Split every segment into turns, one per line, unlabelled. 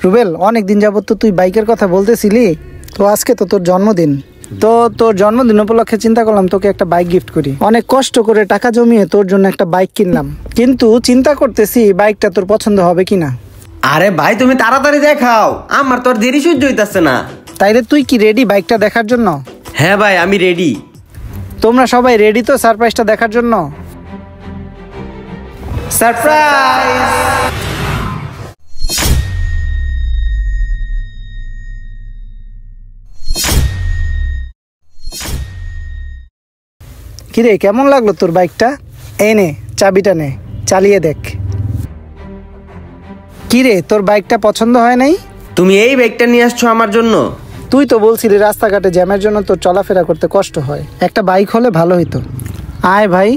রুবেল, অনেক দিন যাবত তো তুই বাইকের কথা বলতেছিলি, তো আজকে তো তোর জন্মদিন। তো তোর জন্মদিন উপলক্ষে চিন্তা করলাম তোকে একটা বাইক গিফট করি। অনেক কষ্ট করে টাকা জমিয়ে তোর জন্য একটা বাইক কিনলাম, কিন্তু চিন্তা করতেছি বাইকটা তোর পছন্দ হবে কিনা।
আরে ভাই তুমি তাড়াতাড়ি দেখাও, আমার তোর দেরি সহ্য হইতাছে না।
তাইলে তুই কি রেডি বাইকটা দেখার জন্য?
হ্যাঁ ভাই আমি রেডি।
তোমরা সবাই রেডি তো সারপ্রাইজটা দেখার জন্য? সারপ্রাইজ! কিরে, কেমন লাগলো তোর বাইকটা? এই নে চাবিটা, নে চালিয়ে দেখ। কিরে, তোর বাইকটা পছন্দ হয় নাই?
তুমি এই বাইকটা নিয়ে আসছো আমার জন্য?
তুই তো বলছিলি রাস্তাঘাটে জ্যামের জন্য তোর চলাফেরা করতে কষ্ট হয়, একটা বাইক হলে ভালো হইতো। আয় ভাই,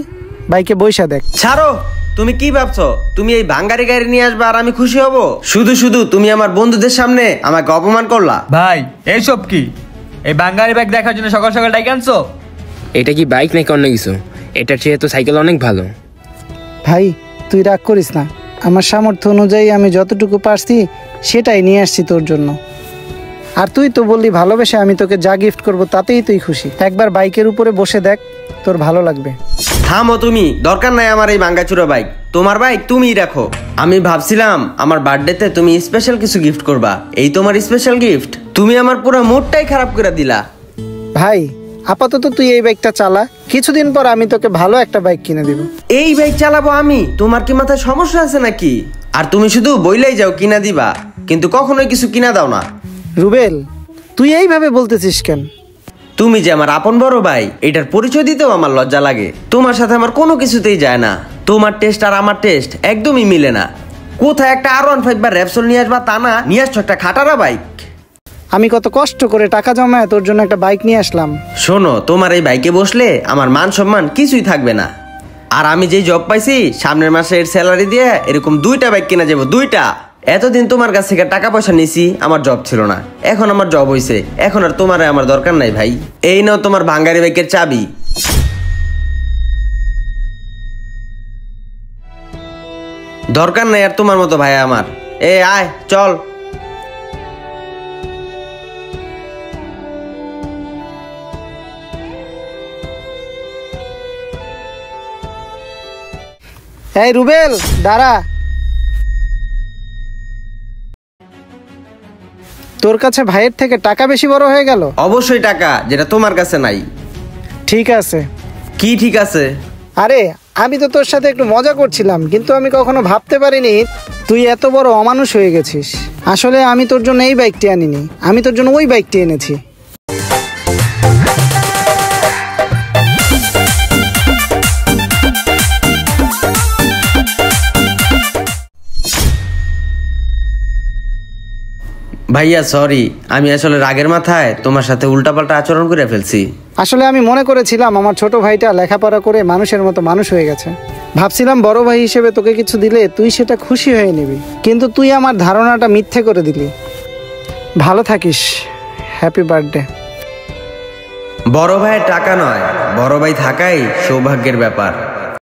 বাইকে বইসা দেখ।
ছাড়ো, তুমি কি ভাবছো তুমি এই ভাঙ্গারি গাড়ি নিয়ে আসবা আর আমি খুশি হব? শুধু শুধু তুমি আমার বন্ধুদের সামনে আমাকে অপমান করলা।
ভাই এইসব কি? এই বাঙ্গারি বাইক দেখার জন্য সকাল সকাল ডাইকে আনছো?
এটা কি বাইক নাকি অন্য কিছু? এটার চেয়ে তো সাইকেল অনেক ভালো।
ভাই তুই রাগ করিস না, আমার সামর্থ্য অনুযায়ী আমি যতটুকু পারছি সেটাই নিয়ে আসছি তোর জন্য। আর তুই তো বললি ভালোবেসে আমি তোকে যা গিফট করব তাতেই তুই খুশি। একবার বাইকের উপরে বসে দেখ, তোর ভালো লাগবে।
থামো তুমি, দরকার নাই আমার এই ভাঙ্গাচুরা বাইক। তোমার বাইক তুমিই রাখো। আমি ভাবছিলাম আমার বার্থডেতে তুমি স্পেশাল কিছু গিফট করবা, এই তোমার স্পেশাল গিফট। তুমি আমার পুরো মুডটাই খারাপ করে দিলা।
ভাই আপাতত তুই এই বাইকটা চালা, কিছুদিন পর আমি তোকে ভালো একটা বাইক কিনে দিব।
এই বাইক চালাবো আমি? তোমার কি মাথায় সমস্যা আছে নাকি? আর তুমি শুধু বইলাই যাও কিনা দিবা, কিন্তু কখনোই কিছু কিনা দাও না।
রুবেল, তুই এইভাবে বলতেছিস কেন?
তুমি যে আমার আপন বড় ভাই, এটার পরিচয় দিতেও আমার লজ্জা লাগে। তোমার সাথে আমার কোনো কিছুতেই যায় না। তোমার টেস্ট আর আমার টেস্ট একদমই মিলে না। কোথায় একটা R15 বা র্যাপসোল নিয়ে আসবা তা না, নিয়ে আসছো একটা খাটারা বাইক।
আমি কত কষ্ট করে টাকা জমায় তোর জন্য একটা বাইক নিয়ে আসলাম।
শোনো, তোমার এই বাইকে বসলে আমার মান সম্মান কিছুই থাকবে না। আর আমি যেই জব পাইছি, সামনের মাসে এর স্যালারি দিয়ে এরকম 2টা বাইক কিনা যাবো, 2টা। এতদিন তোমার কাছ থেকে টাকা পয়সা নিছি, আমার জব ছিল না, এখন আমার জব হইছে, এখন আর তোমার আমার দরকার নাই ভাই। এই নাও তোমার ভাঙ্গারি বাইকের চাবি। দরকার নাই আর তোমার মতো ভাই আমার। এ আয় চল।
এই রুবেল দাঁড়া, তোর কাছে ভাইয়ের থেকে টাকা বেশি বড় হয়ে গেল?
অবশ্যই টাকা, যেটা তোমার কাছে নাই।
ঠিক আছে।
কি ঠিক আছে?
আরে আমি তো তোর সাথে একটু মজা করছিলাম, কিন্তু আমি কখনো ভাবতে পারিনি তুই এত বড় অমানুষ হয়ে গেছিস। আসলে আমি তোর জন্য এই বাইকটি আনিনি, আমি তোর জন্য ওই বাইকটি এনেছি।
ভাইয়া সরি, আমি আসলে রাগের মাথায় তোমার সাথে উল্টাপাল্টা আচরণ করে ফেলছি।
আসলে আমি মনে করেছিলাম আমার ছোট ভাইটা লেখাপড়া করে মানুষের মতো মানুষ হয়ে গেছে, ভাবছিলাম বড় ভাই হিসেবে তোকে কিছু দিলে তুই সেটা খুশি হয়ে নিবি, কিন্তু তুই আমার ধারণাটা মিথ্যে করে দিলি। ভালো থাকিস, হ্যাপি বার্থডে।
বড় ভাইয়ের টাকা নয়, বড় ভাই থাকাই সৌভাগ্যের ব্যাপার।